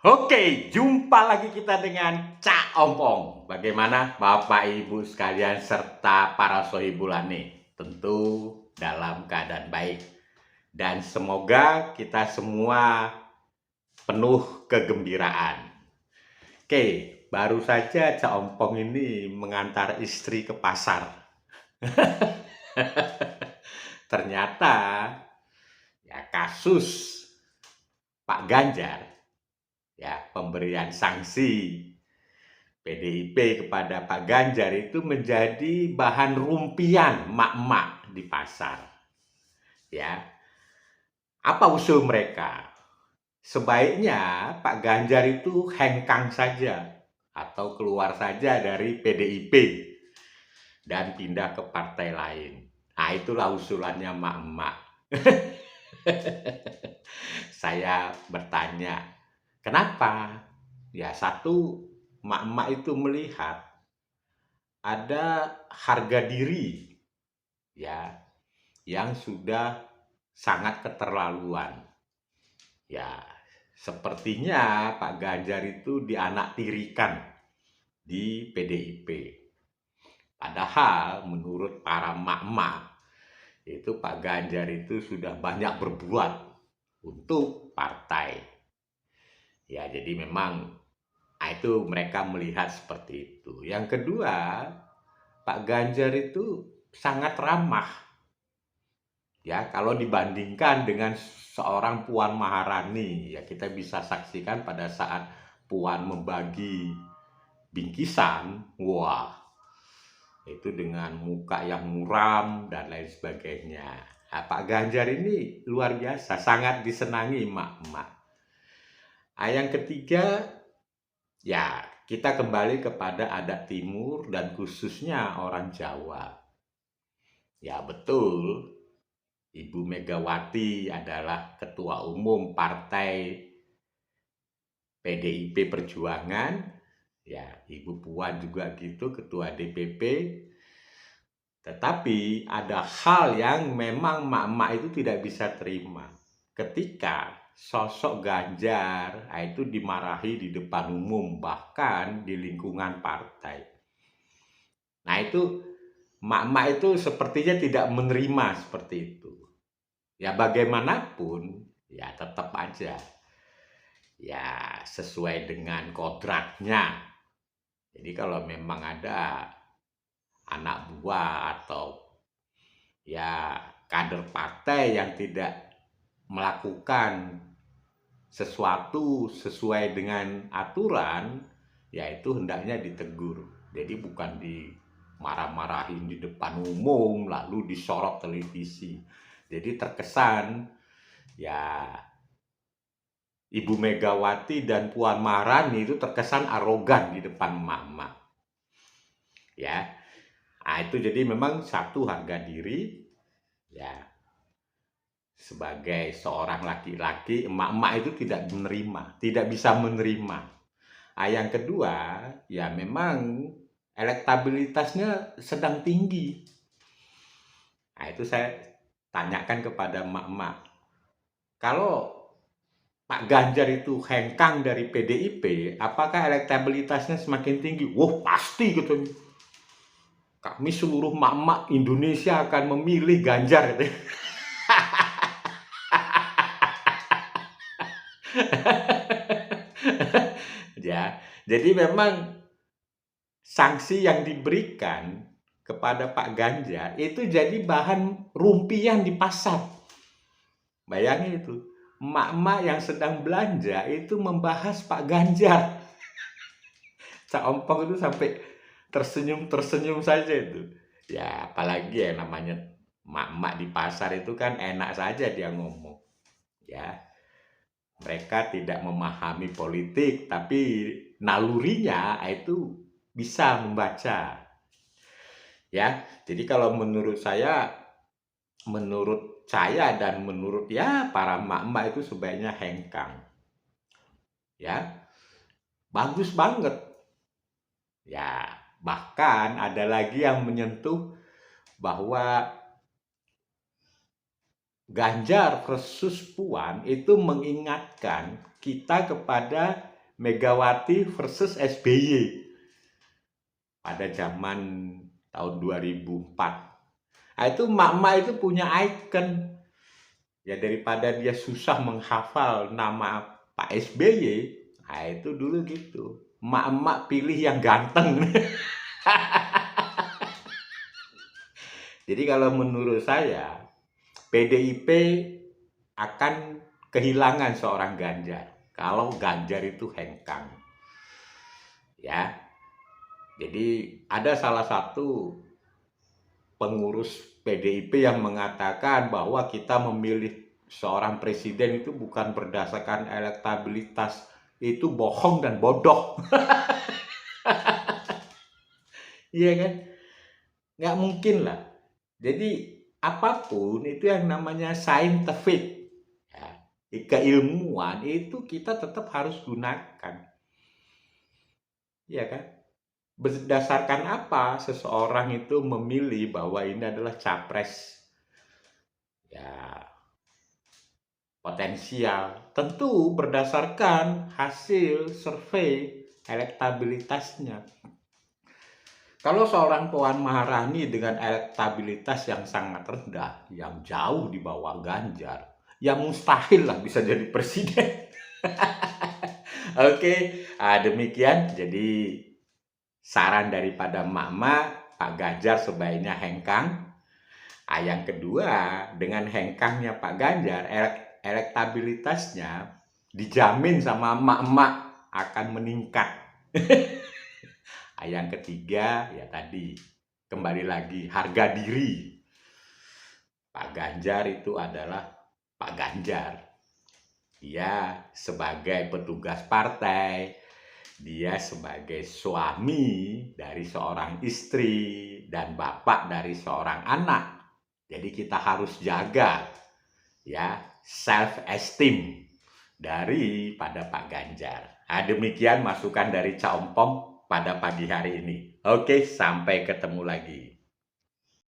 Oke, jumpa lagi kita dengan Cak Ompong. Bagaimana Bapak Ibu sekalian serta para sohibulane? Tentu dalam keadaan baik. Dan semoga kita semua penuh kegembiraan. Oke, baru saja Cak Ompong ini mengantar istri ke pasar. Ternyata ya kasus Pak Ganjar, ya pemberian sanksi PDIP kepada Pak Ganjar itu menjadi bahan rumpian mak-mak di pasar. Ya, apa usul mereka? Sebaiknya Pak Ganjar itu hengkang saja atau keluar saja dari PDIP dan pindah ke partai lain. Nah, itulah usulannya mak-mak. Saya bertanya, kenapa? Ya, satu, mak-mak itu melihat ada harga diri ya yang sudah sangat keterlaluan. Ya, sepertinya Pak Ganjar itu dianaktirikan di PDIP. Padahal menurut para mak-mak itu Pak Ganjar itu sudah banyak berbuat untuk partai. Ya, jadi memang itu mereka melihat seperti itu. Yang kedua, Pak Ganjar itu sangat ramah. Ya, kalau dibandingkan dengan seorang Puan Maharani, ya kita bisa saksikan pada saat Puan membagi bingkisan, wah, itu dengan muka yang muram dan lain sebagainya. Nah, Pak Ganjar ini luar biasa, sangat disenangi emak-emak. Nah, yang ketiga, ya kita kembali kepada adat timur dan khususnya orang Jawa. Ya betul, Ibu Megawati adalah Ketua Umum Partai PDIP Perjuangan, ya Ibu Puan juga gitu, Ketua DPP. Tetapi ada hal yang memang mak-mak itu tidak bisa terima. Ketika sosok Ganjar itu dimarahi di depan umum, bahkan di lingkungan partai. Nah itu mak-mak itu sepertinya tidak menerima seperti itu. Ya bagaimanapun, ya tetap aja ya sesuai dengan kodratnya. Jadi kalau memang ada anak buah atau ya kader partai yang tidak melakukan sesuatu sesuai dengan aturan, ya itu hendaknya ditegur. Jadi bukan dimarah-marahin di depan umum lalu disorot televisi. Jadi terkesan ya Ibu Megawati dan Puan Maharani itu terkesan arogan di depan emak-emak. Ya. Nah, itu jadi memang satu harga diri ya sebagai seorang laki-laki, emak-emak itu tidak menerima, tidak bisa menerima. Nah, yang kedua, ya memang elektabilitasnya sedang tinggi. Nah, itu saya tanyakan kepada emak-emak. Kalau Pak Ganjar itu hengkang dari PDIP, apakah elektabilitasnya semakin tinggi? Wah, pasti gitu. Kami seluruh mak-mak Indonesia akan memilih Ganjar gitu. Ya, jadi memang sanksi yang diberikan kepada Pak Ganjar itu jadi bahan rumpian di pasar. Bayangin itu, emak-emak yang sedang belanja itu membahas Pak Ganjar. Cak Ompong itu sampai tersenyum-tersenyum saja itu. Ya, apalagi ya namanya emak-emak di pasar itu kan enak saja dia ngomong. Ya, mereka tidak memahami politik, tapi nalurinya itu bisa membaca. Ya, jadi kalau menurut saya dan menurut ya para emak-emak itu sebaiknya hengkang. Ya, bagus banget. Ya, bahkan ada lagi yang menyentuh bahwa Ganjar versus Puan itu mengingatkan kita kepada Megawati versus SBY pada zaman tahun 2004. Nah, itu emak-emak itu punya icon. Ya daripada dia susah menghafal nama Pak SBY, nah itu dulu gitu. Emak-emak pilih yang ganteng. Jadi kalau menurut saya, PDIP akan kehilangan seorang Ganjar kalau Ganjar itu hengkang. Ya. Jadi ada salah satu pengurus PDIP yang mengatakan bahwa kita memilih seorang presiden itu bukan berdasarkan elektabilitas, itu bohong dan bodoh. Iya kan? Nggak mungkin lah. Jadi apapun itu yang namanya scientific, ya, keilmuan itu kita tetap harus gunakan. Iya kan? Berdasarkan apa seseorang itu memilih bahwa ini adalah capres ya potensial? Tentu berdasarkan hasil survei elektabilitasnya. Kalau seorang Puan Maharani dengan elektabilitas yang sangat rendah, yang jauh di bawah Ganjar, ya mustahil lah bisa jadi presiden. Oke, demikian. Jadi saran daripada emak-emak, Pak Ganjar sebaiknya hengkang. Yang kedua, dengan hengkangnya Pak Ganjar, elektabilitasnya dijamin sama emak-emak akan meningkat. Yang ketiga, ya tadi, kembali lagi, harga diri. Pak Ganjar itu adalah Pak Ganjar. Dia sebagai petugas partai, dia sebagai suami dari seorang istri dan bapak dari seorang anak. Jadi kita harus jaga ya self esteem daripada Pak Ganjar. Nah, demikian masukan dari Cak Ompong pada pagi hari ini. Oke, sampai ketemu lagi.